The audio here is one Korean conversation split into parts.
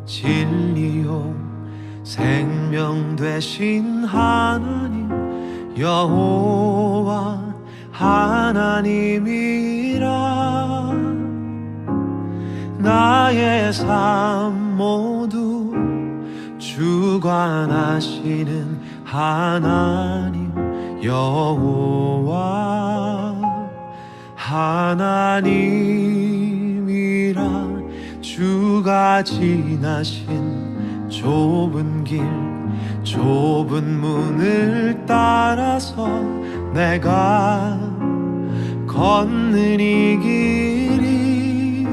진리요 생명 되신 하나님 여호와 하나님이라. 나의 삶 모두 주관하시는 하나님 여호와 하나님이라. 주가 지나신 좁은 길 좁은 문을 따라서 내가 걷는 이 길이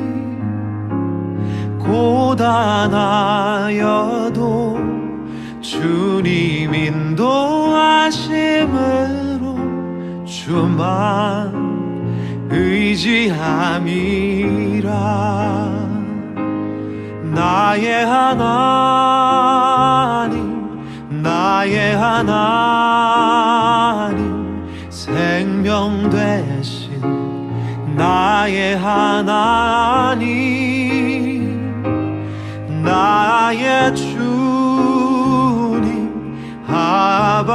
고단하여도 주님 인도하심으로 주만 의지함이라. 나의 하나님 나의 하나님 생명 되신 나의 하나님 나의 주님 아버지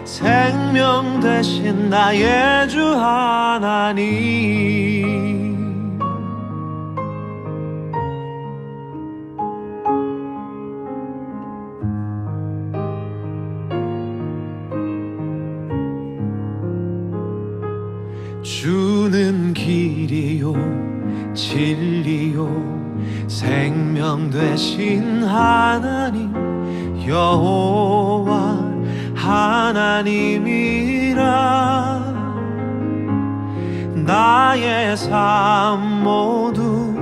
생명 되신 나의 주 하나님. 주는 길이요 진리요 생명 되신 하나님 여호와 하나님이라. 나의 삶 모두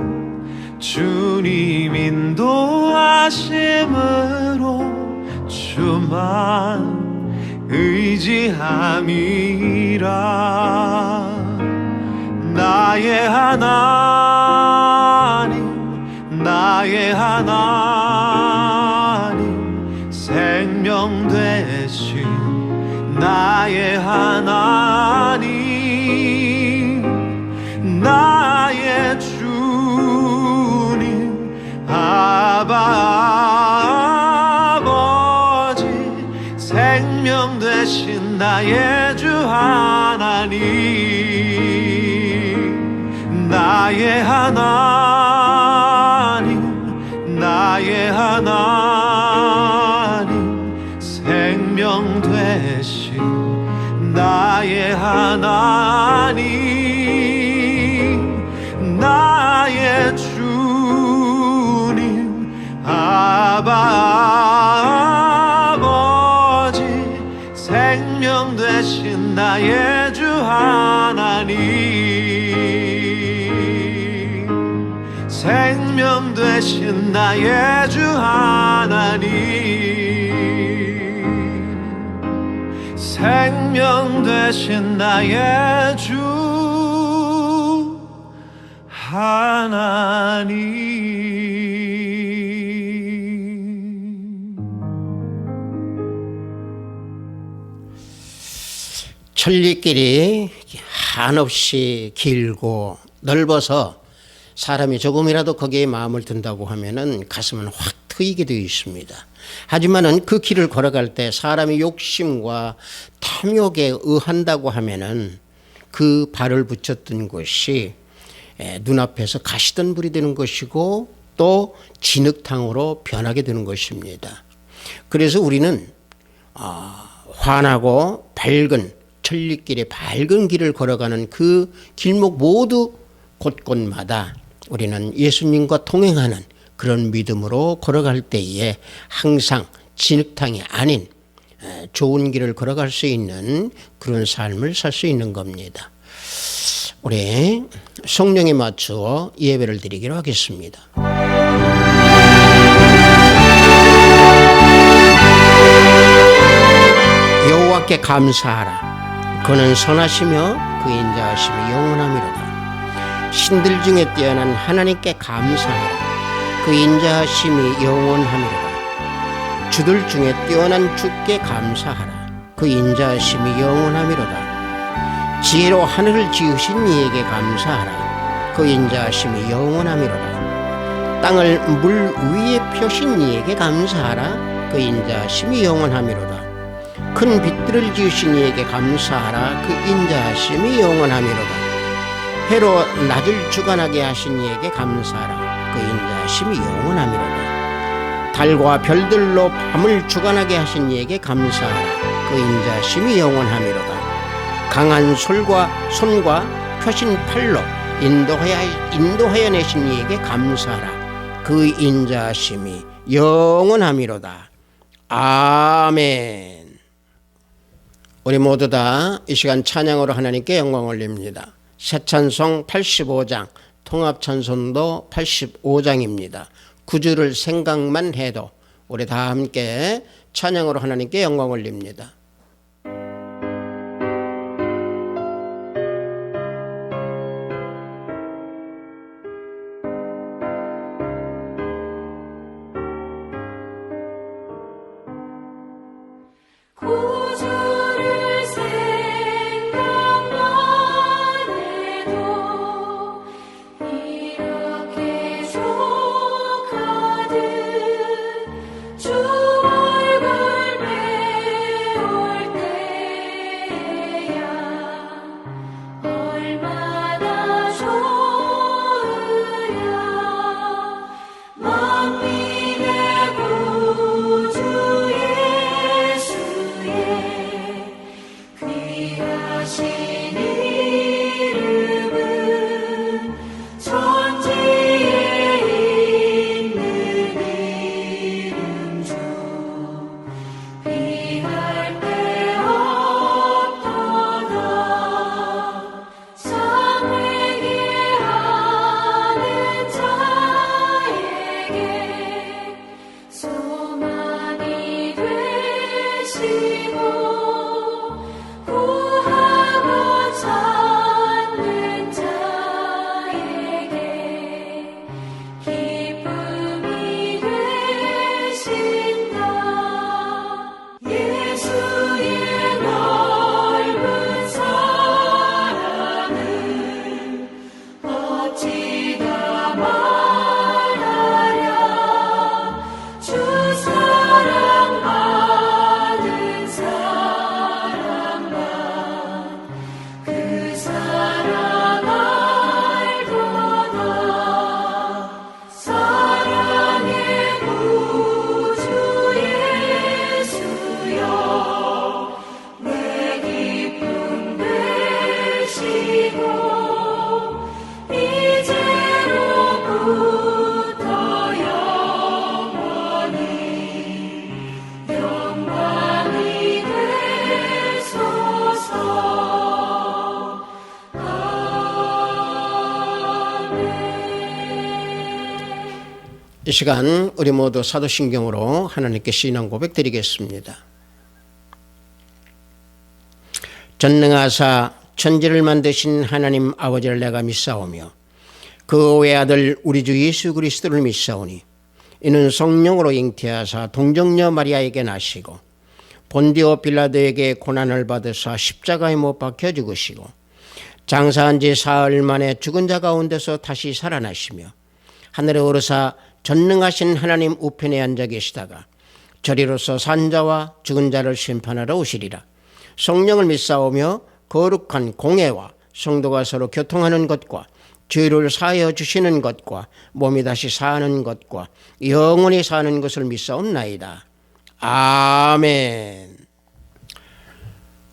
주님 인도하심으로 주만 의지함이라. 나의 하나님 나의 하나님 생명 되신 나의 하나님 나의 주님 아버지 생명 되신 나의 주 하나님 나의 하나님 나의 하나님 생명 되신 나의 하나님 나의 주님 아버지 생명 되신 나의 주 하나님 생명 되신 나의 주 하나님 생명 되신 나의 주 하나님. 천리길이 한없이 길고 넓어서 사람이 조금이라도 거기에 마음을 든다고 하면은 가슴은 확 트이게 되어 있습니다. 하지만은 그 길을 걸어갈 때 사람이 욕심과 탐욕에 의한다고 하면은 그 발을 붙였던 곳이 눈앞에서 가시덤불이 되는 것이고 또 진흙탕으로 변하게 되는 것입니다. 그래서 우리는 환하고 밝은 천리길의 밝은 길을 걸어가는 그 길목 모두 곳곳마다 우리는 예수님과 동행하는 그런 믿음으로 걸어갈 때에 항상 진흙탕이 아닌 좋은 길을 걸어갈 수 있는 그런 삶을 살 수 있는 겁니다. 우리 성령에 맞추어 예배를 드리기로 하겠습니다. 여호와께 감사하라. 그는 선하시며 그 인자하심이 영원하미로다. 신들 중에 뛰어난 하나님께 감사하라. 그 인자하심이 영원하미로다. 주들 중에 뛰어난 주께 감사하라. 그 인자하심이 영원하미로다. 지혜로 하늘을 지으신 이에게 감사하라. 그 그 인자하심이 영원하미로다. 땅을 물 위에 펴신 이에게 감사하라. 그 인자하심이 영원하미로다. 큰 빛들을 지으신 이에게 감사하라. 그 인자하심이 영원하미로다. 해로 낮을 주관하게 하신 이에게 감사하라. 그 인자하심이 영원하미로다. 달과 별들로 밤을 주관하게 하신 이에게 감사하라. 그 인자하심이 영원하미로다. 강한 손과 펴신 팔로 인도하여 내신 이에게 감사하라. 그 인자하심이 영원하미로다. 아멘. 우리 모두 다 이 시간 찬양으로 하나님께 영광 올립니다. 새 찬송 85장, 통합 찬송도 85장입니다. 구주를 생각만 해도 우리 다 함께 찬양으로 하나님께 영광 올립니다. 구주를 생각만 해도 이렇게 족하듯 주 얼굴 배울 때야 얼마나 좋으랴. 만민의 구주 귀하신 이름은 천지에 있는 이름 중 비할 데 없도다. 상 회개하는 자에게 소망이 되시고 구하고 찾는 자에게 기쁨이 되신다. 예수의 넓은 사랑을 어찌다 말하랴. 주 사랑 받은 사랑만 그 사랑 알도다. 사랑의 구주 예수여 내 기쁨 되시고 이제로부터 영원히 영광이 되소서. 이 시간 우리 모두 사도신경으로 하나님께 신앙 고백 드리겠습니다. 전능하사 천지를 만드신 하나님 아버지를 내가 믿사오며 그 외아들 우리 주 예수 그리스도를 믿사오니 이는 성령으로 잉태하사 동정녀 마리아에게 나시고 본디오 빌라도에게 고난을 받으사 십자가에 못 박혀 죽으시고 장사한 지 사흘 만에 죽은 자 가운데서 다시 살아나시며 하늘에 오르사 전능하신 하나님 우편에 앉아 계시다가 저리로서 산 자와 죽은 자를 심판하러 오시리라. 성령을 믿사오며 거룩한 공회와 성도가 서로 교통하는 것과 죄를 사하여 주시는 것과 몸이 다시 사는 것과 영원히 사는 것을 믿사옵나이다. 아멘.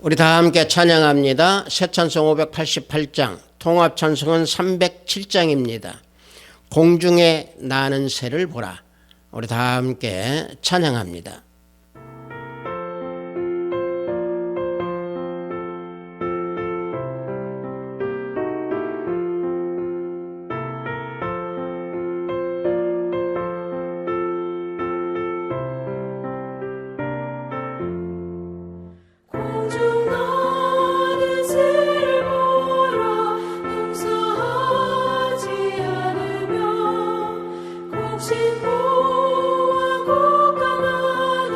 우리 다 함께 찬양합니다. 새 찬송 588장, 통합 찬송은 307장입니다. 공중에 나는 새를 보라. 우리 다 함께 찬양합니다. 공중 나는 새를 보라. 용서하지 않으며 곡식보와 곡간하는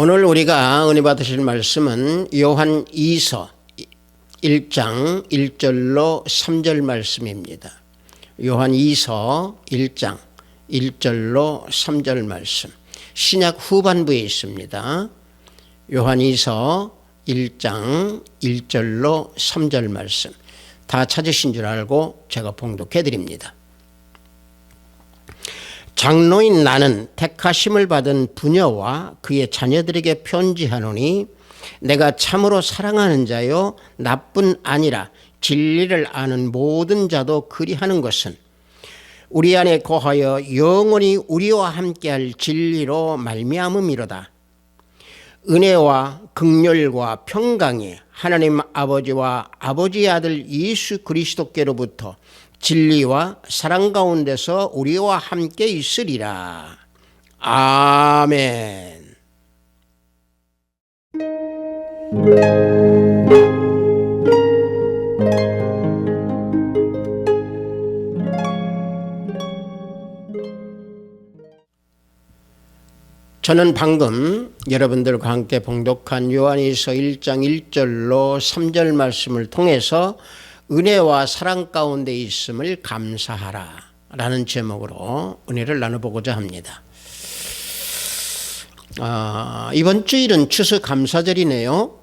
오늘 우리가 은혜 받으실 말씀은 요한 2서 1장 1절로 3절 말씀입니다. 요한 2서 1장 1절로 3절 말씀. 신약 후반부에 있습니다. 요한 2서 1장 1절로 3절 말씀. 다 찾으신 줄 알고 제가 봉독해 드립니다. 장로인 나는 택하심을 받은 부녀와 그의 자녀들에게 편지하노니 내가 참으로 사랑하는 자요 나뿐 아니라 진리를 아는 모든 자도 그리하는 것은 우리 안에 거하여 영원히 우리와 함께할 진리로 말미암음이로다. 은혜와 긍휼과 평강이 하나님 아버지와 아버지의 아들 예수 그리스도께로부터 진리와 사랑 가운데서 우리와 함께 있으리라. 아멘. 저는 방금 여러분들과 함께 봉독한 요한일서 1장 1절로 3절 말씀을 통해서 은혜와 사랑 가운데 있음을 감사하라 라는 제목으로 은혜를 나눠보고자 합니다. 이번 주일은 추수감사절이네요.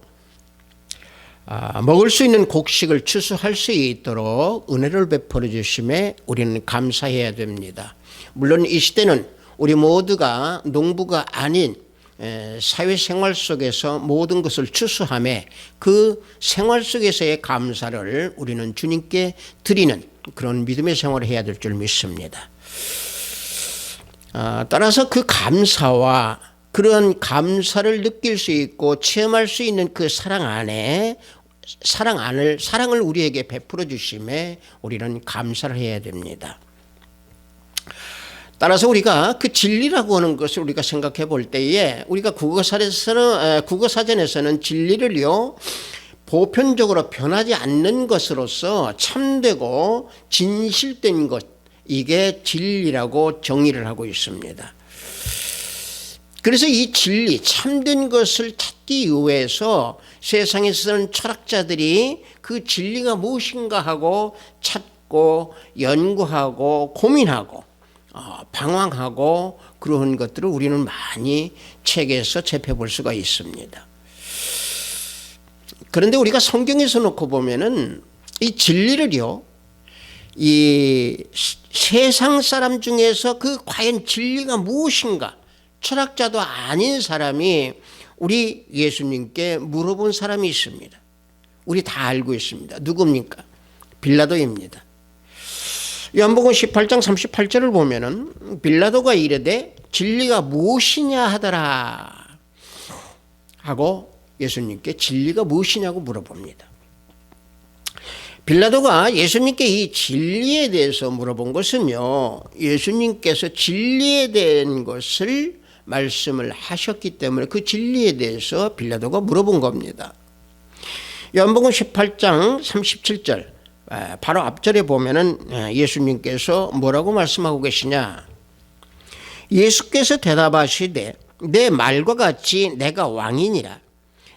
먹을 수 있는 곡식을 추수할 수 있도록 은혜를 베풀어 주심에 우리는 감사해야 됩니다. 물론 이 시대는 우리 모두가 농부가 아닌 사회생활 속에서 모든 것을 추수하며 그 생활 속에서의 감사를 우리는 주님께 드리는 그런 믿음의 생활을 해야 될 줄 믿습니다. 따라서 그 감사와 그런 감사를 느낄 수 있고 체험할 수 있는 그 사랑 안에 사랑을 우리에게 베풀어 주심에 우리는 감사를 해야 됩니다. 따라서 우리가 그 진리라고 하는 것을 우리가 생각해 볼 때에 우리가 국어사전에서는 진리를요 보편적으로 변하지 않는 것으로서 참되고 진실된 것, 이게 진리라고 정의를 하고 있습니다. 그래서 이 진리, 참된 것을 찾기 위해서 세상에서는 철학자들이 그 진리가 무엇인가 하고 찾고 연구하고 고민하고 방황하고 그런 것들을 우리는 많이 책에서 접해볼 수가 있습니다. 그런데 우리가 성경에서 놓고 보면은 이 진리를요, 이 세상 사람 중에서 그 과연 진리가 무엇인가 철학자도 아닌 사람이 우리 예수님께 물어본 사람이 있습니다. 우리 다 알고 있습니다. 누굽니까? 빌라도입니다. 요한복음 18장 38절을 보면은 빌라도가 이르되 진리가 무엇이냐 하더라 하고 예수님께 진리가 무엇이냐고 물어봅니다. 빌라도가 예수님께 이 진리에 대해서 물어본 것은요, 예수님께서 진리에 대한 것을 말씀을 하셨기 때문에 그 진리에 대해서 빌라도가 물어본 겁니다. 요한복음 18장 37절 바로 앞절에 보면은 예수님께서 뭐라고 말씀하고 계시냐? 예수께서 대답하시되 내 말과 같이 내가 왕이니라.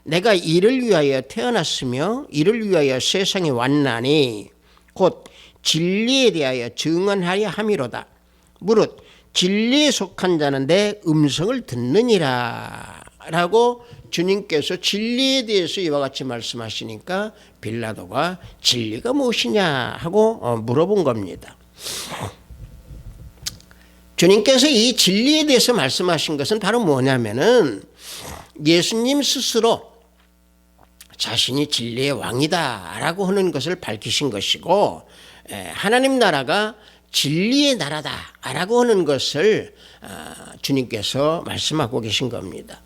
내가 이를 위하여 태어났으며 이를 위하여 세상에 왔나니 곧 진리에 대하여 증언하려 함이로다. 무릇 진리에 속한 자는 내 음성을 듣느니라 라고 주님께서 진리에 대해서 이와 같이 말씀하시니까 빌라도가 진리가 무엇이냐 하고 물어본 겁니다. 주님께서 이 진리에 대해서 말씀하신 것은 바로 뭐냐면은 예수님 스스로 자신이 진리의 왕이다 라고 하는 것을 밝히신 것이고, 하나님 나라가 진리의 나라다 라고 하는 것을 주님께서 말씀하고 계신 겁니다.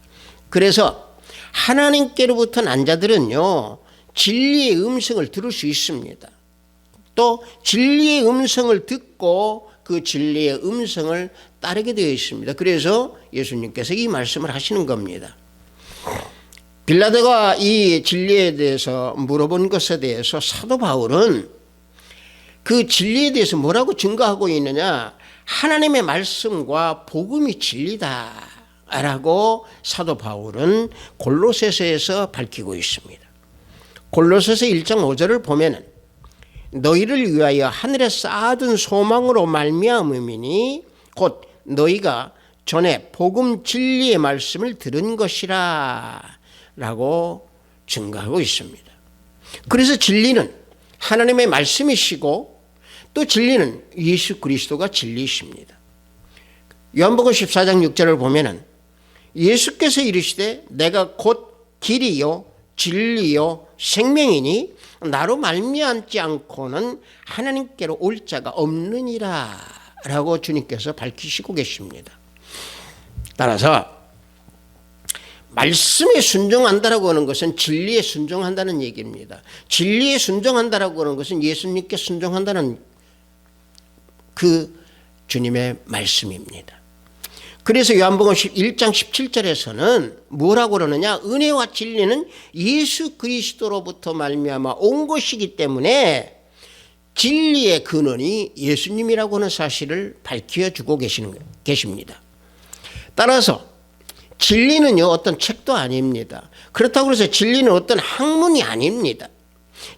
그래서 하나님께로부터 난 자들은요 진리의 음성을 들을 수 있습니다. 또 진리의 음성을 듣고 그 진리의 음성을 따르게 되어 있습니다. 그래서 예수님께서 이 말씀을 하시는 겁니다. 빌라도가 이 진리에 대해서 물어본 것에 대해서 사도 바울은 그 진리에 대해서 뭐라고 증거하고 있느냐? 하나님의 말씀과 복음이 진리다 라고 사도 바울은 골로새서에서 밝히고 있습니다. 골로새서 1장 5절을 보면은 너희를 위하여 하늘에 쌓아둔 소망으로 말미암음이니 곧 너희가 전에 복음 진리의 말씀을 들은 것이라 라고 증거하고 있습니다. 그래서 진리는 하나님의 말씀이시고 또 진리는 예수 그리스도가 진리이십니다. 요한복음 14장 6절을 보면은 예수께서 이르시되 내가 곧 길이요 진리요 생명이니 나로 말미암지 않고는 하나님께로 올 자가 없느니라 라고 주님께서 밝히시고 계십니다. 따라서 말씀에 순종한다라고 하는 것은 진리에 순종한다는 얘기입니다. 진리에 순종한다라고 하는 것은 예수님께 순종한다는 그 주님의 말씀입니다. 그래서 요한복음 1장 17절에서는 뭐라고 그러느냐? 은혜와 진리는 예수 그리스도로부터 말미암아 온 것이기 때문에 진리의 근원이 예수님이라고 하는 사실을 밝혀주고 계십니다. 따라서 진리는요 어떤 책도 아닙니다. 그렇다고 해서 진리는 어떤 학문이 아닙니다.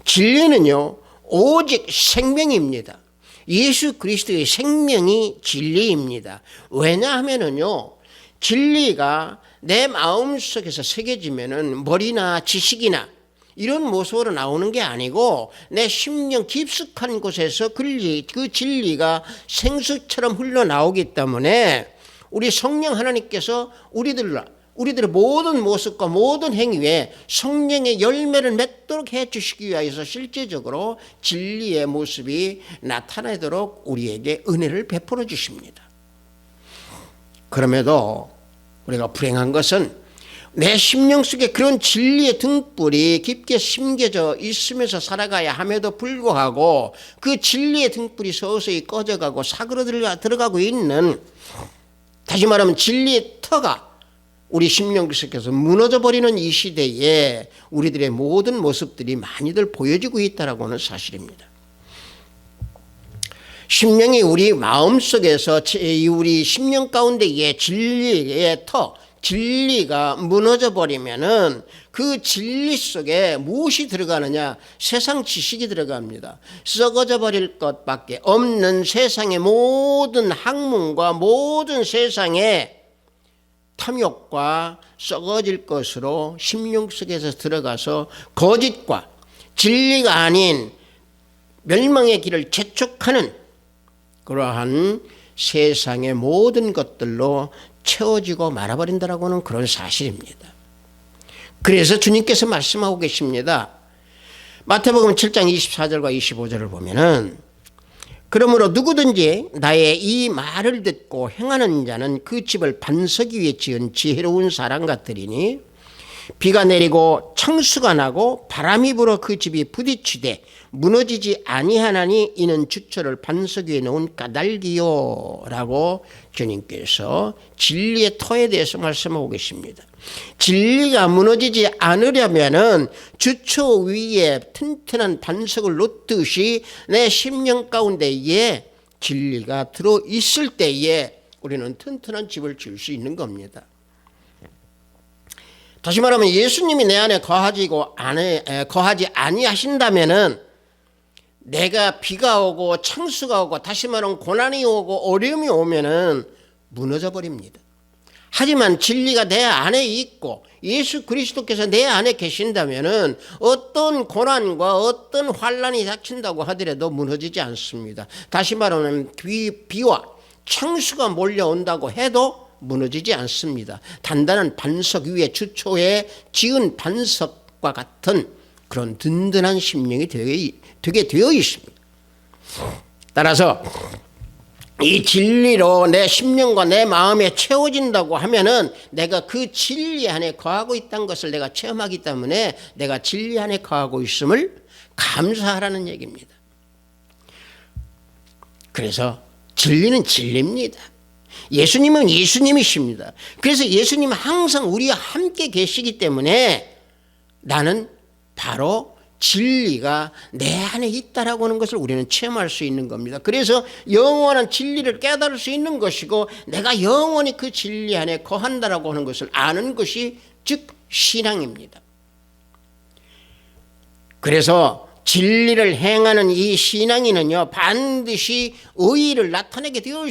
진리는요 오직 생명입니다. 예수 그리스도의 생명이 진리입니다. 왜냐하면은요 진리가 내 마음속에서 새겨지면은 머리나 지식이나 이런 모습으로 나오는 게 아니고 내 심령 깊숙한 곳에서 그 진리가 생수처럼 흘러나오기 때문에 우리 성령 하나님께서 우리들의 모든 모습과 모든 행위에 성령의 열매를 맺도록 해주시기 위하여서 실제적으로 진리의 모습이 나타나도록 우리에게 은혜를 베풀어 주십니다. 그럼에도 우리가 불행한 것은 내 심령 속에 그런 진리의 등불이 깊게 심겨져 있으면서 살아가야 함에도 불구하고 그 진리의 등불이 서서히 꺼져가고 사그러들어가고 있는, 다시 말하면 진리의 터가 우리 심령 속에서 무너져 버리는 이 시대에 우리들의 모든 모습들이 많이들 보여지고 있다는 하는 사실입니다. 심령이 우리 마음속에서 우리 심령 가운데에 진리의 터, 진리가 무너져 버리면은 그 진리 속에 무엇이 들어가느냐? 세상 지식이 들어갑니다. 썩어져 버릴 것밖에 없는 세상의 모든 학문과 모든 세상의 탐욕과 썩어질 것으로 심령 속에서 들어가서 거짓과 진리가 아닌 멸망의 길을 재촉하는 그러한 세상의 모든 것들로 채워지고 말아버린다라고 하는 그런 사실입니다. 그래서 주님께서 말씀하고 계십니다. 마태복음 7장 24절과 25절을 보면은 그러므로 누구든지 나의 이 말을 듣고 행하는 자는 그 집을 반석 위에 지은 지혜로운 사람 같으리니 비가 내리고 창수가 나고 바람이 불어 그 집이 부딪히되 무너지지 아니하나니 이는 주처를 반석 위에 놓은 까닭이요 라고 주님께서 진리의 터에 대해서 말씀하고 계십니다. 진리가 무너지지 않으려면은 주처 위에 튼튼한 반석을 놓듯이 내 심령 가운데에 진리가 들어있을 때에 우리는 튼튼한 집을 지을 수 있는 겁니다. 다시 말하면 예수님이 내 안에 거하지 아니하신다면은 내가 비가 오고 창수가 오고 다시 말하면 고난이 오고 어려움이 오면은 무너져 버립니다. 하지만 진리가 내 안에 있고 예수 그리스도께서 내 안에 계신다면은 어떤 고난과 어떤 환난이 닥친다고 하더라도 무너지지 않습니다. 다시 말하면 비와 창수가 몰려온다고 해도 무너지지 않습니다. 단단한 반석 위에 주초에 지은 반석과 같은 그런 든든한 심령이 되게 되어 있습니다. 따라서 이 진리로 내 심령과 내 마음에 채워진다고 하면은 내가 그 진리 안에 거하고 있다는 것을 내가 체험하기 때문에 내가 진리 안에 거하고 있음을 감사하라는 얘기입니다. 그래서 진리는 진리입니다. 예수님은 예수님이십니다. 그래서 예수님은 항상 우리와 함께 계시기 때문에 나는 바로 진리가 내 안에 있다라고 하는 것을 우리는 체험할 수 있는 겁니다. 그래서 영원한 진리를 깨달을 수 있는 것이고 내가 영원히 그 진리 안에 거한다라고 하는 것을 아는 것이 즉 신앙입니다. 그래서 진리를 행하는 이 신앙인은요 반드시 의의를 나타나게 되는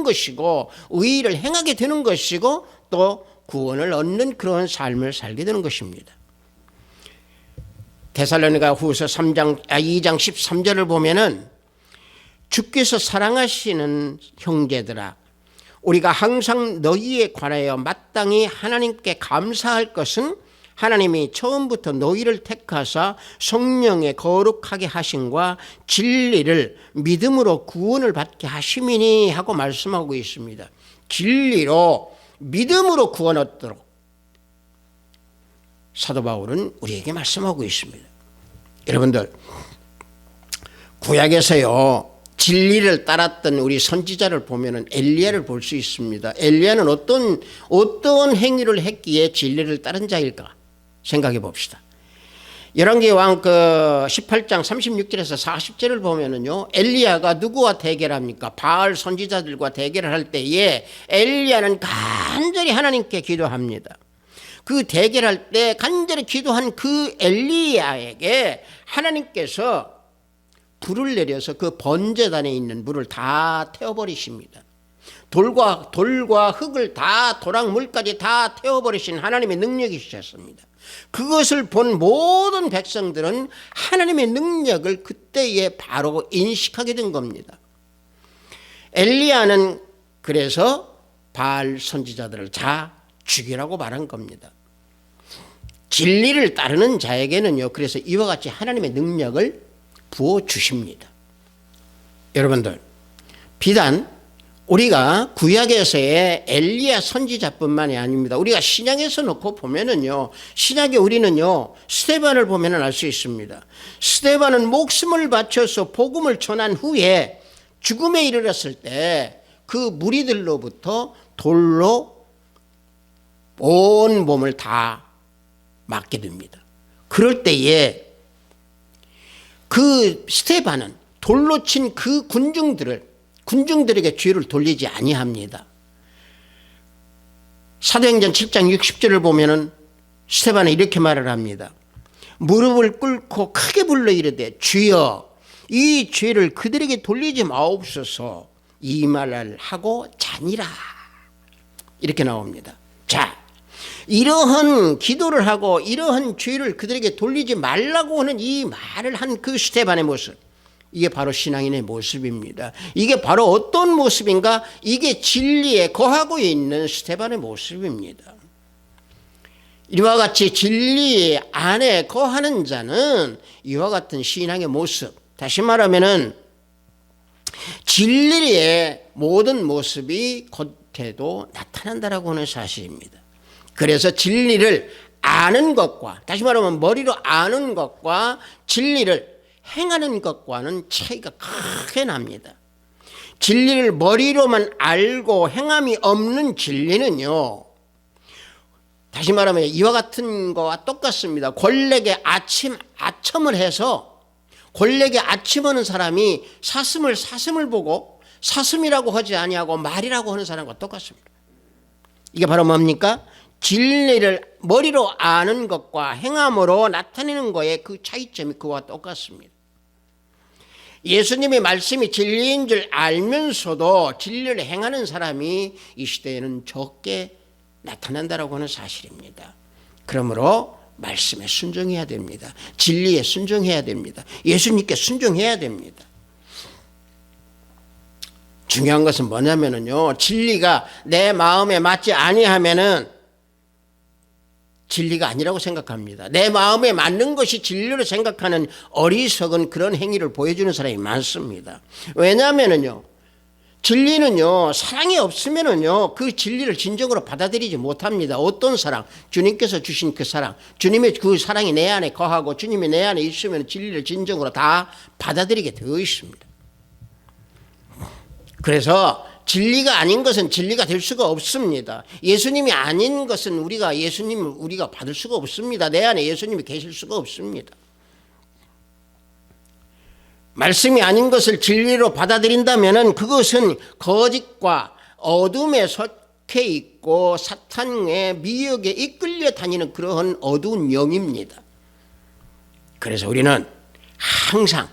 것이고 의의를 행하게 되는 것이고 또 구원을 얻는 그런 삶을 살게 되는 것입니다. 데살로니가 후서 2장 13절을 보면은 주께서 사랑하시는 형제들아 우리가 항상 너희에 관하여 마땅히 하나님께 감사할 것은 하나님이 처음부터 너희를 택하사 성령에 거룩하게 하심과 진리를 믿음으로 구원을 받게 하심이니 하고 말씀하고 있습니다. 진리로 믿음으로 구원 얻도록 사도 바울은 우리에게 말씀하고 있습니다. 여러분들 구약에서요 진리를 따랐던 우리 선지자를 보면은 엘리야를 볼 수 있습니다. 엘리야는 어떤 행위를 했기에 진리를 따른 자일까 생각해 봅시다. 열왕기왕 18장 36절에서 40절을 보면은요 엘리야가 누구와 대결합니까? 바알 선지자들과 대결을 할 때에 엘리야는 간절히 하나님께 기도합니다. 그 대결할 때 간절히 기도한 그 엘리야에게 하나님께서 불을 내려서 그 번제단에 있는 물을 다 태워버리십니다. 돌과 흙을 다 도랑물까지 다 태워버리신 하나님의 능력이셨습니다. 그것을 본 모든 백성들은 하나님의 능력을 그때에 바로 인식하게 된 겁니다. 엘리야는 그래서 바알 선지자들을 다 죽이라고 말한 겁니다. 진리를 따르는 자에게는요 그래서 이와 같이 하나님의 능력을 부어주십니다. 여러분들 비단 우리가 구약에서의 엘리야 선지자뿐만이 아닙니다. 우리가 신약에서 놓고 보면은요 신약에 우리는요 스데반을 보면은 알 수 있습니다. 스데반은 목숨을 바쳐서 복음을 전한 후에 죽음에 이르렀을 때 그 무리들로부터 돌로 온 몸을 다 맞게 됩니다. 그럴 때에 그 스데반은 돌로 친 그 군중들에게 죄를 돌리지 아니합니다. 사도행전 7장 60절을 보면은 스데반은 이렇게 말을 합니다. 무릎을 꿇고 크게 불러 이르되 주여 이 죄를 그들에게 돌리지 마옵소서 이 말을 하고 자니라 이렇게 나옵니다. 자, 이러한 기도를 하고 이러한 죄를 그들에게 돌리지 말라고 하는 이 말을 한 그 스데반의 모습 이게 바로 신앙인의 모습입니다. 이게 바로 어떤 모습인가? 이게 진리에 거하고 있는 스데반의 모습입니다. 이와 같이 진리 안에 거하는 자는 이와 같은 신앙의 모습 다시 말하면은 진리의 모든 모습이 겉에도 나타난다라고 하는 사실입니다. 그래서 진리를 아는 것과 다시 말하면 머리로 아는 것과 진리를 행하는 것과는 차이가 크게 납니다. 진리를 머리로만 알고 행함이 없는 진리는요 다시 말하면 이와 같은 거와 똑같습니다. 권력에 아첨을 해서 권력에 아첨하는 사람이 사슴을 보고 사슴이라고 하지 아니하고 말이라고 하는 사람과 똑같습니다. 이게 바로 뭡니까? 진리를 머리로 아는 것과 행함으로 나타내는 거의 그 차이점이 그와 똑같습니다. 예수님의 말씀이 진리인 줄 알면서도 진리를 행하는 사람이 이 시대에는 적게 나타난다라고 하는 사실입니다. 그러므로 말씀에 순종해야 됩니다. 진리에 순종해야 됩니다. 예수님께 순종해야 됩니다. 중요한 것은 뭐냐면요 진리가 내 마음에 맞지 아니하면은 진리가 아니라고 생각합니다. 내 마음에 맞는 것이 진리로 생각하는 어리석은 그런 행위를 보여주는 사람이 많습니다. 왜냐하면요 진리는요 사랑이 없으면은요 그 진리를 진정으로 받아들이지 못합니다. 어떤 사랑? 주님께서 주신 그 사랑, 주님의 그 사랑이 내 안에 거하고 주님이 내 안에 있으면 진리를 진정으로 다 받아들이게 되어 있습니다. 그래서 진리가 아닌 것은 진리가 될 수가 없습니다. 예수님이 아닌 것은 예수님을 우리가 받을 수가 없습니다. 내 안에 예수님이 계실 수가 없습니다. 말씀이 아닌 것을 진리로 받아들인다면 그것은 거짓과 어둠에 속해 있고 사탄의 미혹에 이끌려 다니는 그러한 어두운 영입니다. 그래서 우리는 항상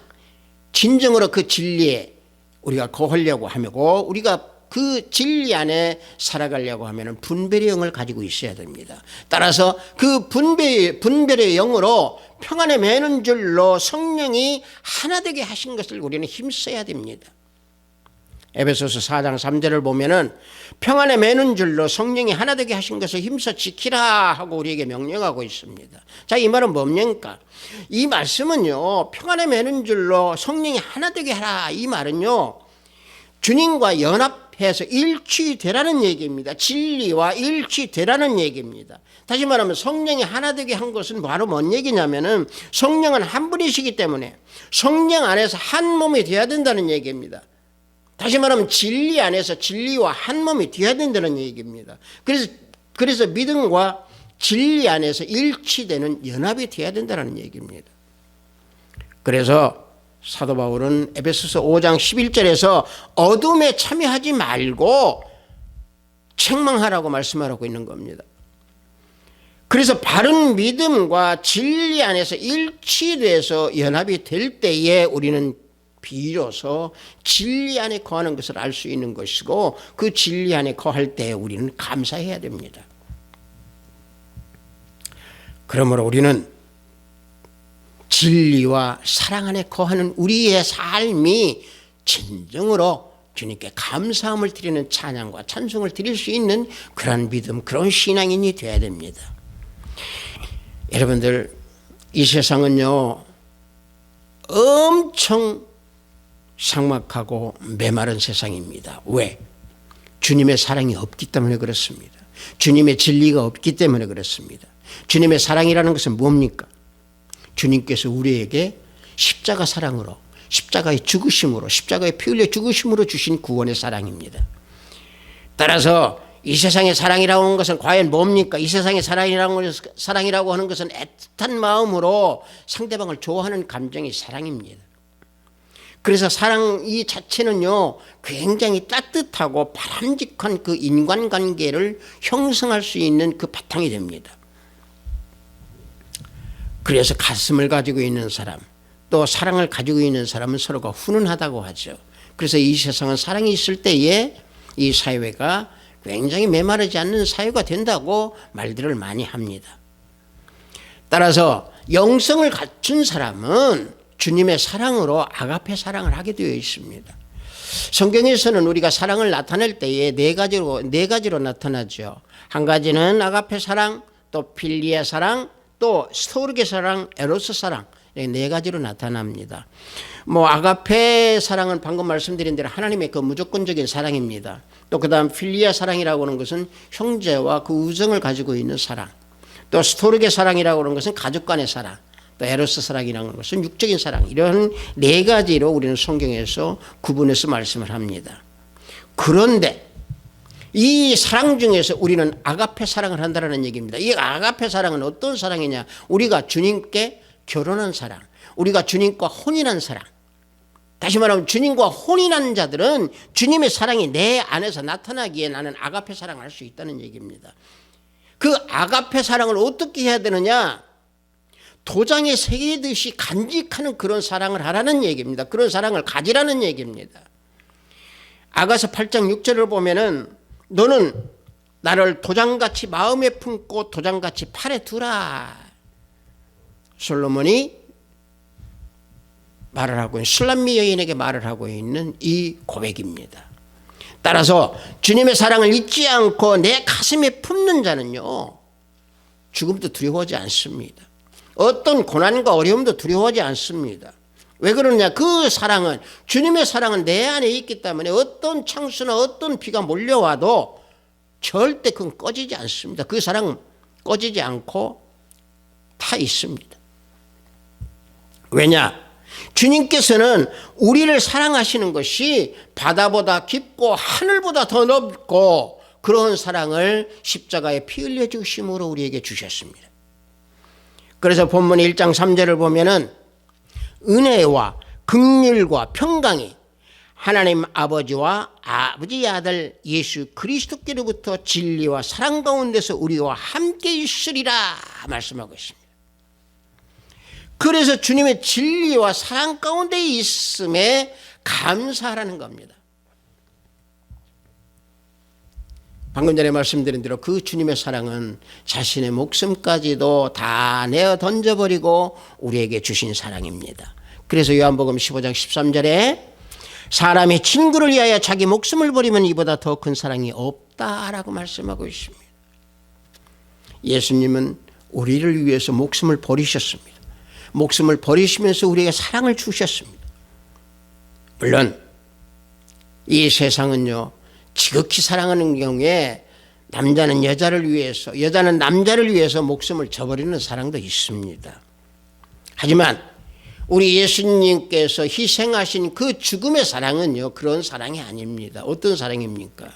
진정으로 그 진리에 우리가 거하려고 하고 우리가 그 진리 안에 살아가려고 하면 분별의 영을 가지고 있어야 됩니다. 따라서 그 분별의 영으로 평안에 매는 줄로 성령이 하나 되게 하신 것을 우리는 힘써야 됩니다. 에베소서 4장 3절을 보면은 평안에 매는 줄로 성령이 하나 되게 하신 것을 힘써 지키라 하고 우리에게 명령하고 있습니다. 자, 이 말은 뭡니까? 이 말씀은요, 평안에 매는 줄로 성령이 하나 되게 하라. 이 말은요, 주님과 연합해서 일치되라는 얘기입니다. 진리와 일치되라는 얘기입니다. 다시 말하면 성령이 하나 되게 한 것은 바로 뭔 얘기냐면은 성령은 한 분이시기 때문에 성령 안에서 한 몸이 되어야 된다는 얘기입니다. 다시 말하면 진리 안에서 진리와 한 몸이 되어야 된다는 얘기입니다. 그래서 믿음과 진리 안에서 일치되는 연합이 되어야 된다는 얘기입니다. 그래서 사도 바울은 에베소서 5장 11절에서 어둠에 참여하지 말고 책망하라고 말씀하고 있는 겁니다. 그래서 바른 믿음과 진리 안에서 일치돼서 연합이 될 때에 우리는 비로소 진리 안에 거하는 것을 알 수 있는 것이고 그 진리 안에 거할 때 우리는 감사해야 됩니다. 그러므로 우리는 진리와 사랑 안에 거하는 우리의 삶이 진정으로 주님께 감사함을 드리는 찬양과 찬송을 드릴 수 있는 그런 믿음, 그런 신앙인이 되어야 됩니다. 여러분들, 이 세상은요 엄청 삭막하고 메마른 세상입니다. 왜? 주님의 사랑이 없기 때문에 그렇습니다. 주님의 진리가 없기 때문에 그렇습니다. 주님의 사랑이라는 것은 뭡니까? 주님께서 우리에게 십자가 사랑으로, 십자가의 죽으심으로, 십자가의 피 흘려 죽으심으로 주신 구원의 사랑입니다. 따라서 이 세상의 사랑이라고 하는 것은 과연 뭡니까? 이 세상의 사랑이라고 하는 것은 애틋한 마음으로 상대방을 좋아하는 감정이 사랑입니다. 그래서 사랑 이 자체는요 굉장히 따뜻하고 바람직한 그 인간관계를 형성할 수 있는 그 바탕이 됩니다. 그래서 가슴을 가지고 있는 사람, 또 사랑을 가지고 있는 사람은 서로가 훈훈하다고 하죠. 그래서 이 세상은 사랑이 있을 때에 이 사회가 굉장히 메마르지 않는 사회가 된다고 말들을 많이 합니다. 따라서 영성을 갖춘 사람은 주님의 사랑으로 아가페 사랑을 하게 되어 있습니다. 성경에서는 우리가 사랑을 나타낼 때에 네 가지로 나타나죠. 한 가지는 아가페 사랑, 또 필리아 사랑, 또 스토르게 사랑, 에로스 사랑, 네 가지로 나타납니다. 아가페 사랑은 방금 말씀드린 대로 하나님의 그 무조건적인 사랑입니다. 또 그다음 필리아 사랑이라고 하는 것은 형제와 그 우정을 가지고 있는 사랑. 또 스토르게 사랑이라고 하는 것은 가족 간의 사랑. 또 에로스 사랑이라는 것은 육적인 사랑. 이런 네 가지로 우리는 성경에서 구분해서 말씀을 합니다. 그런데 이 사랑 중에서 우리는 아가페 사랑을 한다는 얘기입니다. 이 아가페 사랑은 어떤 사랑이냐? 우리가 주님께 결혼한 사랑, 우리가 주님과 혼인한 사랑. 다시 말하면 주님과 혼인한 자들은 주님의 사랑이 내 안에서 나타나기에 나는 아가페 사랑을 할 수 있다는 얘기입니다. 그 아가페 사랑을 어떻게 해야 되느냐? 도장에 새기듯이 간직하는 그런 사랑을 하라는 얘기입니다. 그런 사랑을 가지라는 얘기입니다. 아가서 8장 6절을 보면은 너는 나를 도장같이 마음에 품고 도장같이 팔에 두라. 솔로몬이 말을 하고 있는, 술람미 여인에게 말을 하고 있는 이 고백입니다. 따라서 주님의 사랑을 잊지 않고 내 가슴에 품는 자는요 죽음도 두려워하지 않습니다. 어떤 고난과 어려움도 두려워하지 않습니다. 왜 그러냐? 그 사랑은, 주님의 사랑은 내 안에 있기 때문에 어떤 창수나 어떤 비가 몰려와도 절대 그건 꺼지지 않습니다. 그 사랑은 꺼지지 않고 타 있습니다. 왜냐? 주님께서는 우리를 사랑하시는 것이 바다보다 깊고 하늘보다 더 넓고 그런 사랑을 십자가에 피 흘려 주심으로 우리에게 주셨습니다. 그래서 본문 1장 3절을 보면은 은혜와 긍휼과 평강이 하나님 아버지와 아버지의 아들 예수 그리스도께로부터 진리와 사랑 가운데서 우리와 함께 있으리라 말씀하고 있습니다. 그래서 주님의 진리와 사랑 가운데 있음에 감사하라는 겁니다. 방금 전에 말씀드린 대로 그 주님의 사랑은 자신의 목숨까지도 다 내어 던져버리고 우리에게 주신 사랑입니다. 그래서 요한복음 15장 13절에 사람이 친구를 위하여 자기 목숨을 버리면 이보다 더 큰 사랑이 없다라고 말씀하고 있습니다. 예수님은 우리를 위해서 목숨을 버리셨습니다. 목숨을 버리시면서 우리에게 사랑을 주셨습니다. 물론 이 세상은요, 지극히 사랑하는 경우에 남자는 여자를 위해서, 여자는 남자를 위해서 목숨을 저버리는 사랑도 있습니다. 하지만 우리 예수님께서 희생하신 그 죽음의 사랑은요, 그런 사랑이 아닙니다. 어떤 사랑입니까?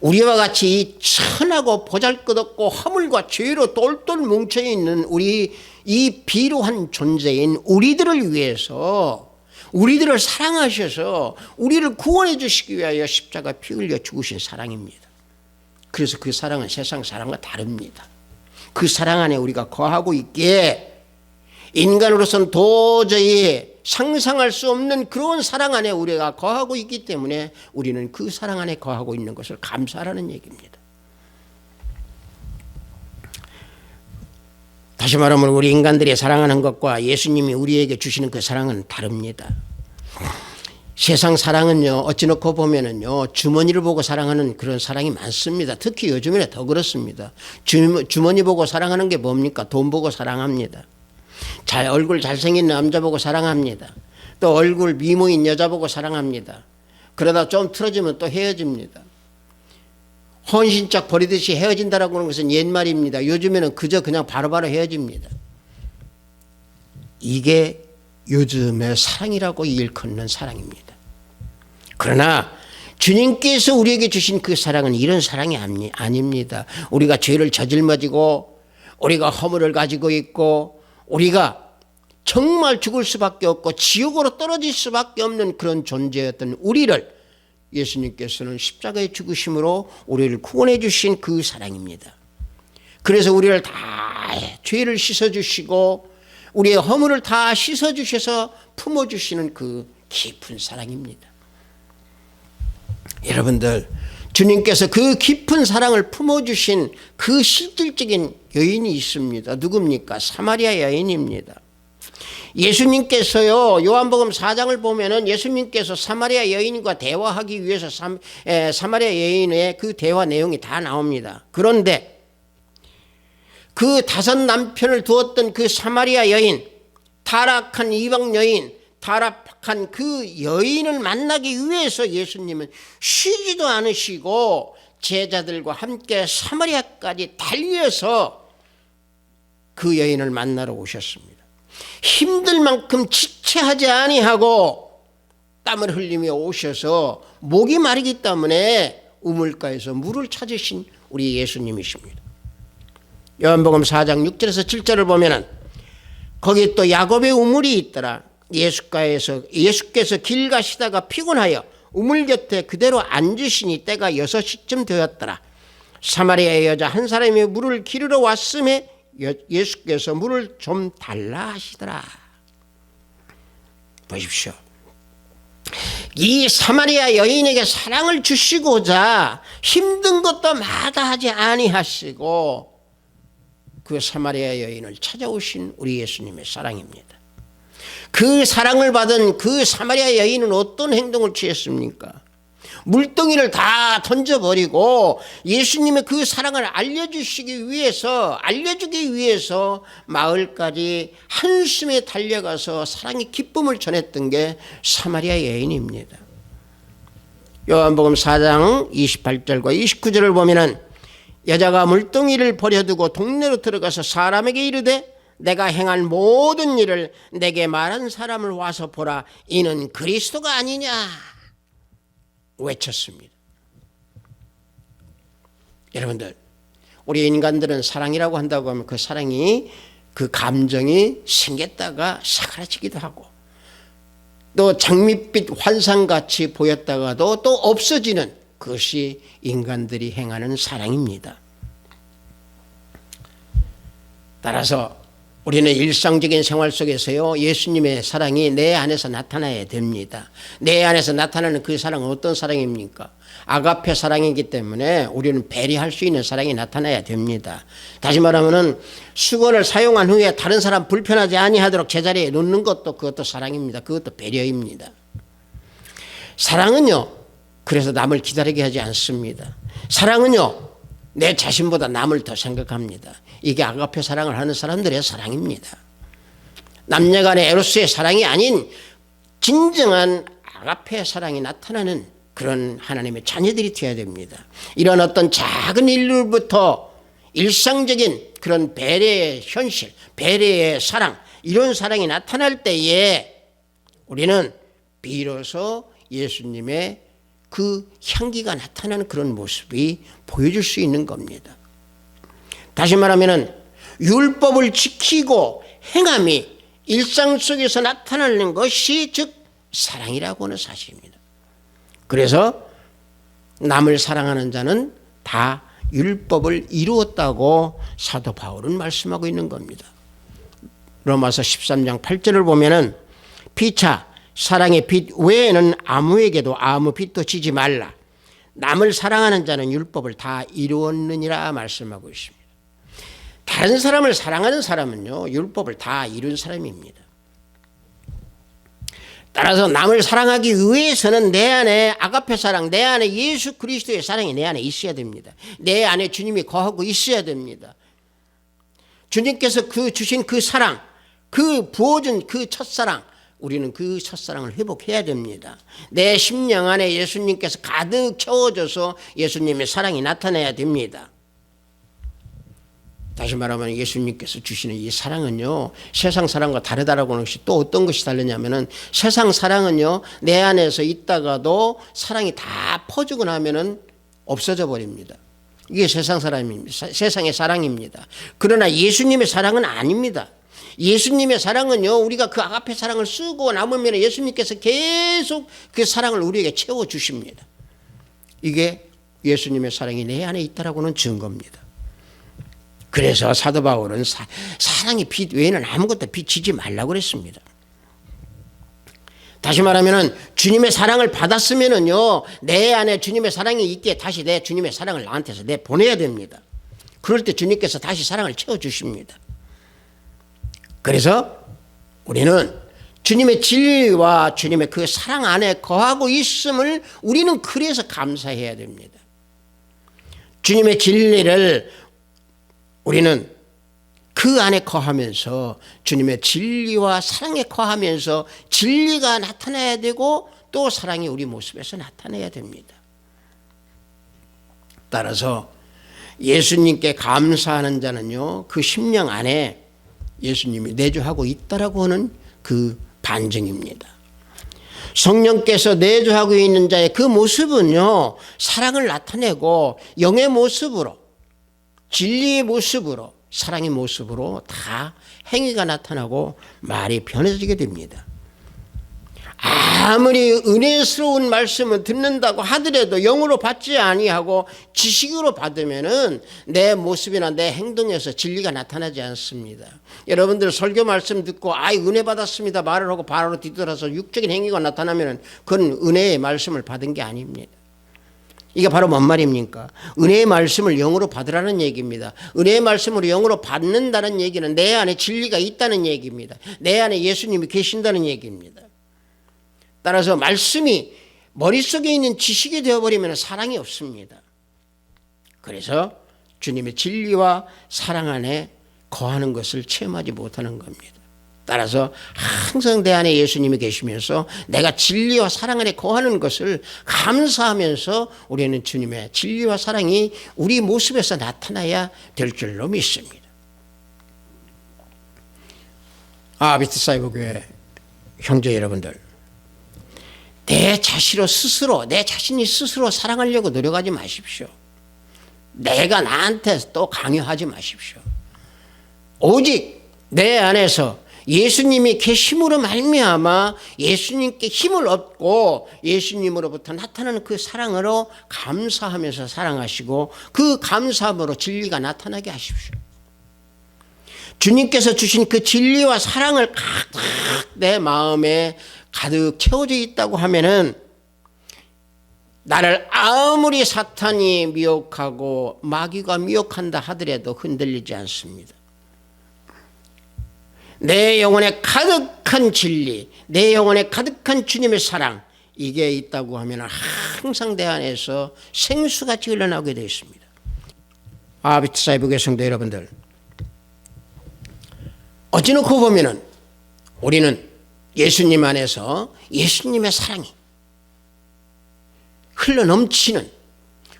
우리와 같이 이 천하고 보잘것없고 허물과 죄로 똘똘 뭉쳐있는 우리 이 비루한 존재인 우리들을 위해서, 우리들을 사랑하셔서 우리를 구원해 주시기 위하여 십자가 피 흘려 죽으신 사랑입니다. 그래서 그 사랑은 세상 사랑과 다릅니다. 그 사랑 안에 우리가 거하고 있기에 인간으로서는 도저히 상상할 수 없는 그런 사랑 안에 우리가 거하고 있기 때문에 우리는 그 사랑 안에 거하고 있는 것을 감사하라는 얘기입니다. 다시 말하면 우리 인간들이 사랑하는 것과 예수님이 우리에게 주시는 그 사랑은 다릅니다. 세상 사랑은요, 어찌 놓고 보면은요, 주머니를 보고 사랑하는 그런 사랑이 많습니다. 특히 요즘에는 더 그렇습니다. 주머니 보고 사랑하는 게 뭡니까? 돈 보고 사랑합니다. 얼굴 잘생긴 남자 보고 사랑합니다. 또 얼굴 미모인 여자 보고 사랑합니다. 그러다 좀 틀어지면 또 헤어집니다. 헌신짝 버리듯이 헤어진다라고 하는 것은 옛말입니다. 요즘에는 그냥 바로바로 헤어집니다. 이게 요즘의 사랑이라고 일컫는 사랑입니다. 그러나 주님께서 우리에게 주신 그 사랑은 이런 사랑이 아닙니다. 우리가 죄를 저질러지고 우리가 허물을 가지고 있고 우리가 정말 죽을 수밖에 없고 지옥으로 떨어질 수밖에 없는 그런 존재였던 우리를 예수님께서는 십자가에 죽으심으로 우리를 구원해 주신 그 사랑입니다. 그래서 우리를 다 죄를 씻어주시고 우리의 허물을 다 씻어주셔서 품어주시는 그 깊은 사랑입니다. 여러분들, 주님께서 그 깊은 사랑을 품어주신 그 실질적인 여인이 있습니다. 누굽니까? 사마리아 여인입니다. 예수님께서요, 요한복음 4장을 보면은 예수님께서 사마리아 여인과 대화하기 위해서 사마리아 여인의 그 대화 내용이 다 나옵니다. 그런데 그 5 남편을 두었던 그 사마리아 여인, 타락한 이방 여인, 타락한 그 여인을 만나기 위해서 예수님은 쉬지도 않으시고 제자들과 함께 사마리아까지 달려서 그 여인을 만나러 오셨습니다. 힘들 만큼 지체하지 아니하고 땀을 흘리며 오셔서 목이 마르기 때문에 우물가에서 물을 찾으신 우리 예수님이십니다. 요한복음 4장 6절에서 7절을 보면은 거기 또 야곱의 우물이 있더라. 예수께서 길 가시다가 피곤하여 우물 곁에 그대로 앉으시니 때가 6시쯤 되었더라. 사마리아의 여자 한 사람이 물을 기르러 왔음에 예수께서 물을 좀 달라 하시더라. 보십시오. 이 사마리아 여인에게 사랑을 주시고자 힘든 것도 마다하지 아니하시고 그 사마리아 여인을 찾아오신 우리 예수님의 사랑입니다. 그 사랑을 받은 그 사마리아 여인은 어떤 행동을 취했습니까? 물동이를 다 던져버리고 예수님의 그 사랑을 알려주기 위해서 마을까지 한숨에 달려가서 사랑의 기쁨을 전했던 게 사마리아 여인입니다. 요한복음 4장 28절과 29절을 보면은 여자가 물동이를 버려두고 동네로 들어가서 사람에게 이르되 내가 행한 모든 일을 내게 말한 사람을 와서 보라. 이는 그리스도가 아니냐 외쳤습니다. 여러분들, 우리 인간들은 사랑이라고 한다고 하면 그 사랑이, 그 감정이 생겼다가 사라지기도 하고, 또 장밋빛 환상같이 보였다가도 또 없어지는, 그것이 인간들이 행하는 사랑입니다. 따라서 우리는 일상적인 생활 속에서요, 예수님의 사랑이 내 안에서 나타나야 됩니다. 내 안에서 나타나는 그 사랑은 어떤 사랑입니까? 아가페 사랑이기 때문에 우리는 배려할 수 있는 사랑이 나타나야 됩니다. 다시 말하면 수건을 사용한 후에 다른 사람 불편하지 아니하도록 제자리에 놓는 것도, 그것도 사랑입니다. 그것도 배려입니다. 사랑은요, 그래서 남을 기다리게 하지 않습니다. 사랑은요, 내 자신보다 남을 더 생각합니다. 이게 아가페 사랑을 하는 사람들의 사랑입니다. 남녀간의 에로스의 사랑이 아닌 진정한 아가페 사랑이 나타나는 그런 하나님의 자녀들이 되어야 됩니다. 이런 어떤 작은 일부터 일상적인 그런 배려의 현실, 배려의 사랑, 이런 사랑이 나타날 때에 우리는 비로소 예수님의 그 향기가 나타나는 그런 모습이 보여줄 수 있는 겁니다. 다시 말하면 율법을 지키고 행함이 일상 속에서 나타나는 것이 즉 사랑이라고 하는 사실입니다. 그래서 남을 사랑하는 자는 다 율법을 이루었다고 사도 바울은 말씀하고 있는 겁니다. 로마서 13장 8절을 보면은 피차 사랑의 빛 외에는 아무에게도 아무 빛도 지지 말라. 남을 사랑하는 자는 율법을 다 이루었느니라 말씀하고 있습니다. 다른 사람을 사랑하는 사람은요, 율법을 다 이룬 사람입니다. 따라서 남을 사랑하기 위해서는 내 안에 아가페 사랑, 내 안에 예수 그리스도의 사랑이 내 안에 있어야 됩니다. 내 안에 주님이 거하고 있어야 됩니다. 주님께서 그 주신 그 사랑, 그 부어준 그 첫사랑, 우리는 그 첫사랑을 회복해야 됩니다. 내 심령 안에 예수님께서 가득 채워져서 예수님의 사랑이 나타나야 됩니다. 다시 말하면 예수님께서 주시는 이 사랑은요, 세상 사랑과 다르다라고 하는 것이 또 어떤 것이 다르냐면은, 세상 사랑은요, 내 안에서 있다가도 사랑이 다 퍼지고 나면은 없어져 버립니다. 이게 세상 사람입니다. 세상의 사랑입니다. 그러나 예수님의 사랑은 아닙니다. 예수님의 사랑은요, 우리가 그 아가페 사랑을 쓰고 남으면 예수님께서 계속 그 사랑을 우리에게 채워주십니다. 이게 예수님의 사랑이 내 안에 있다라고는 증거입니다. 그래서 사도 바울은 사랑의 빛 외에는 아무것도 비치지 말라고 그랬습니다. 다시 말하면 주님의 사랑을 받았으면은요, 내 안에 주님의 사랑이 있기에 다시 내 주님의 사랑을 나한테서 보내야 됩니다. 그럴 때 주님께서 다시 사랑을 채워주십니다. 그래서 우리는 주님의 진리와 주님의 그 사랑 안에 거하고 있음을 우리는 그래서 감사해야 됩니다. 주님의 진리를 우리는 그 안에 거하면서 주님의 진리와 사랑에 거하면서 진리가 나타나야 되고 또 사랑이 우리 모습에서 나타나야 됩니다. 따라서 예수님께 감사하는 자는요, 그 심령 안에 예수님이 내주하고 있다라고 하는 그 반증입니다. 성령께서 내주하고 있는 자의 그 모습은요, 사랑을 나타내고 영의 모습으로, 진리의 모습으로, 사랑의 모습으로 다 행위가 나타나고 말이 변해지게 됩니다. 아무리 은혜스러운 말씀을 듣는다고 하더라도 영으로 받지 아니하고 지식으로 받으면은 내 모습이나 내 행동에서 진리가 나타나지 않습니다. 여러분들 설교 말씀 듣고 은혜 받았습니다 말을 하고 바로 뒤돌아서 육적인 행위가 나타나면은 그건 은혜의 말씀을 받은 게 아닙니다. 이게 바로 뭔 말입니까? 은혜의 말씀을 영으로 받으라는 얘기입니다. 은혜의 말씀으로 영으로 받는다는 얘기는 내 안에 진리가 있다는 얘기입니다. 내 안에 예수님이 계신다는 얘기입니다. 따라서 말씀이 머릿속에 있는 지식이 되어버리면 사랑이 없습니다. 그래서 주님의 진리와 사랑 안에 거하는 것을 체험하지 못하는 겁니다. 따라서 항상 내 안에 예수님이 계시면서 내가 진리와 사랑 안에 거하는 것을 감사하면서 우리는 주님의 진리와 사랑이 우리 모습에서 나타나야 될 줄로 믿습니다. 비트사이버 교회 형제 여러분들, 내 자신이 스스로 사랑하려고 노력하지 마십시오. 내가 나한테 또 강요하지 마십시오. 오직 내 안에서 예수님이 계심으로 말미암아 예수님께 힘을 얻고 예수님으로부터 나타나는 그 사랑으로 감사하면서 사랑하시고 그 감사함으로 진리가 나타나게 하십시오. 주님께서 주신 그 진리와 사랑을 가득 내 마음에 가득 채워져 있다고 하면은 나를 아무리 사탄이 미혹하고 마귀가 미혹한다 하더라도 흔들리지 않습니다. 내 영혼에 가득한 진리, 내 영혼에 가득한 주님의 사랑, 이게 있다고 하면 항상 내 안에서 생수같이 흘러나오게 되어 있습니다. 비트사이버 교회 성도 여러분들, 어찌놓고 보면은 우리는 예수님 안에서 예수님의 사랑이 흘러넘치는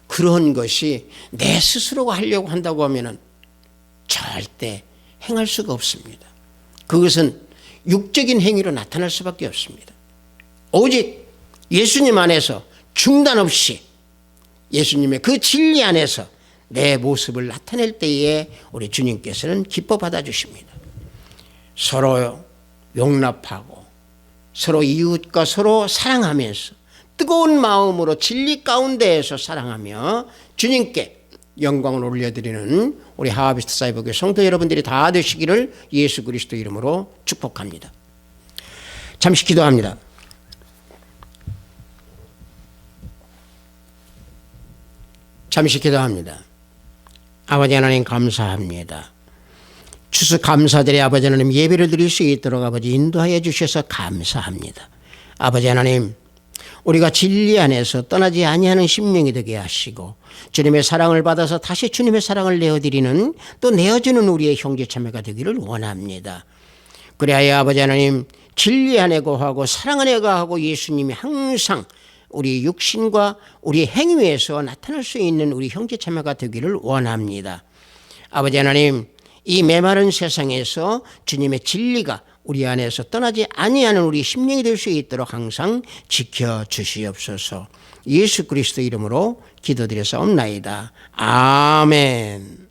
그런 것이 내 스스로가 하려고 한다고 하면은 절대 행할 수가 없습니다. 그것은 육적인 행위로 나타날 수밖에 없습니다. 오직 예수님 안에서 중단 없이 예수님의 그 진리 안에서 내 모습을 나타낼 때에 우리 주님께서는 기뻐 받아주십니다. 서로 용납하고 서로 이웃과 서로 사랑하면서 뜨거운 마음으로 진리 가운데에서 사랑하며 주님께 영광을 올려드리는 우리 하비스트 사이버 교회 성도 여러분들이 다 되시기를 예수 그리스도 이름으로 축복합니다. 잠시 기도합니다. 아버지 하나님 감사합니다. 추수 감사드려 아버지 하나님 예배를 드릴 수 있도록 아버지 인도하여 주셔서 감사합니다. 아버지 하나님, 우리가 진리 안에서 떠나지 아니하는 심령이 되게 하시고 주님의 사랑을 받아서 다시 주님의 사랑을 내어드리는, 또 내어주는 우리의 형제 자매가 되기를 원합니다. 그래야 아버지 하나님, 진리 안에 거하고 사랑 안에 거하고 예수님이 항상 우리 육신과 우리 행위에서 나타날 수 있는 우리 형제 자매가 되기를 원합니다. 아버지 하나님, 이 메마른 세상에서 주님의 진리가 우리 안에서 떠나지 아니하는 우리 심령이 될 수 있도록 항상 지켜주시옵소서. 예수 그리스도 이름으로 기도드려서옵나이다. 아멘.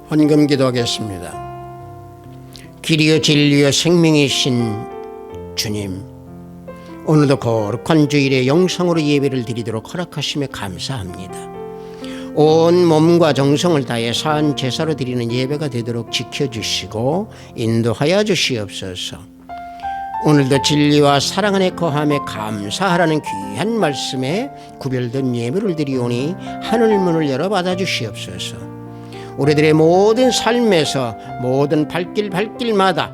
헌금 기도하겠습니다. 길이요 진리요 생명이신 주님, 오늘도 거룩한 주일에 영성으로 예배를 드리도록 허락하심에 감사합니다. 온 몸과 정성을 다해 산 제사로 드리는 예배가 되도록 지켜주시고 인도하여 주시옵소서. 오늘도 진리와 사랑 안에 거함에 감사하라는 귀한 말씀에 구별된 예배를 드리오니 하늘문을 열어 받아주시옵소서. 우리들의 모든 삶에서 모든 발길마다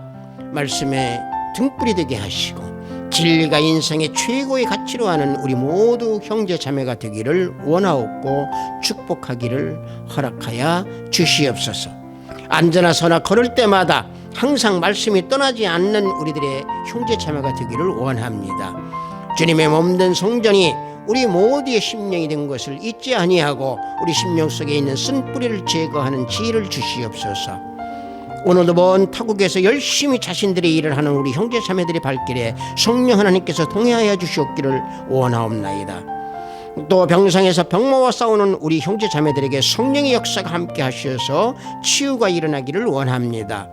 말씀에 등불이 되게 하시고 진리가 인생의 최고의 가치로 하는 우리 모두 형제 자매가 되기를 원하옵고 축복하기를 허락하여 주시옵소서. 앉으나 서나 걸을 때마다 항상 말씀이 떠나지 않는 우리들의 형제 자매가 되기를 원합니다. 주님의 몸된 성전이 우리 모두의 심령이 된 것을 잊지 아니하고 우리 심령 속에 있는 쓴뿌리를 제거하는 지혜를 주시옵소서. 오늘도 먼 타국에서 열심히 자신들의 일을 하는 우리 형제 자매들의 발길에 성령 하나님께서 동행하여 주시옵기를 원하옵나이다. 또 병상에서 병마와 싸우는 우리 형제 자매들에게 성령의 역사가 함께 하셔서 치유가 일어나기를 원합니다.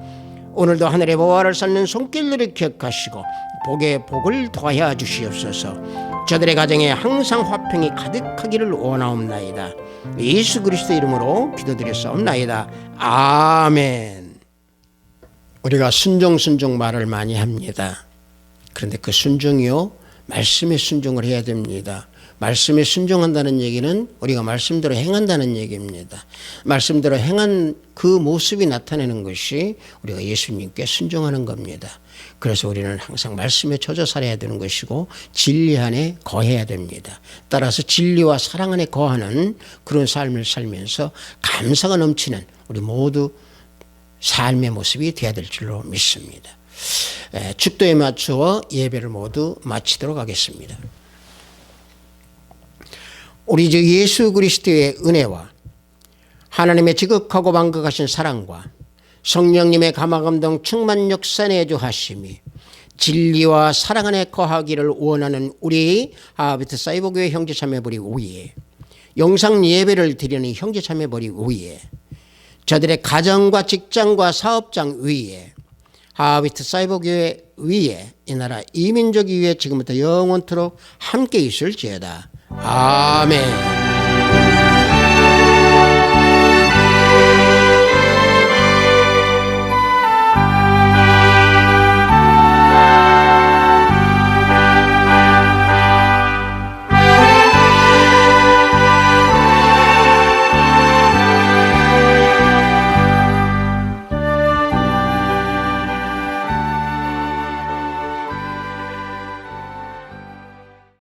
오늘도 하늘의 보화를 쌓는 손길들을 기억하시고 복에 복을 더하여 주시옵소서. 저들의 가정에 항상 화평이 가득하기를 원하옵나이다. 예수 그리스도 이름으로 기도드렸사옵나이다. 아멘. 우리가 순종 말을 많이 합니다. 그런데 그 순종이요, 말씀에 순종을 해야 됩니다. 말씀에 순종한다는 얘기는 우리가 말씀대로 행한다는 얘기입니다. 말씀대로 행한 그 모습이 나타내는 것이 우리가 예수님께 순종하는 겁니다. 그래서 우리는 항상 말씀에 젖어 살아야 되는 것이고 진리 안에 거해야 됩니다. 따라서 진리와 사랑 안에 거하는 그런 삶을 살면서 감사가 넘치는 우리 모두 삶의 모습이 되어야 될 줄로 믿습니다. 축도에 맞추어 예배를 모두 마치도록 하겠습니다. 우리 주 예수 그리스도의 은혜와 하나님의 지극하고 만극하신 사랑과 성령님의 감화감동 충만 역사 내주하심이 진리와 사랑 안에 거하기를 원하는 우리 하비트 사이버교회 형제자매들이 위에 영상 예배를 드리는 형제자매들이 위에 저들의 가정과 직장과 사업장 위에 하비트 사이버교회 위에 이 나라 이민족 위에 지금부터 영원토록 함께 있을지어다. 아멘.